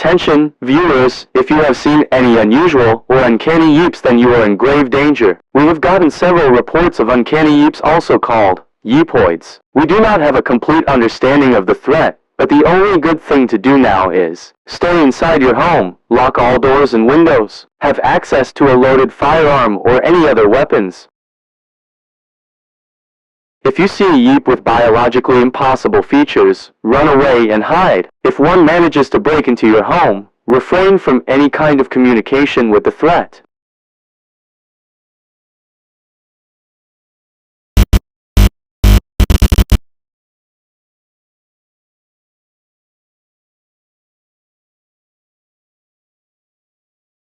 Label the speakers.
Speaker 1: Attention, viewers, if you have seen any unusual or uncanny yeeps, then you are in grave danger. We have gotten several reports of uncanny yeeps, also called yeepoids. We do not have a complete understanding of the threat, but the only good thing to do now is stay inside your home, lock all doors and windows, have access to a loaded firearm or any other weapons. If you see a yeep with biologically impossible features, run away and hide. If one manages to break into your home, refrain from any kind of communication with the threat.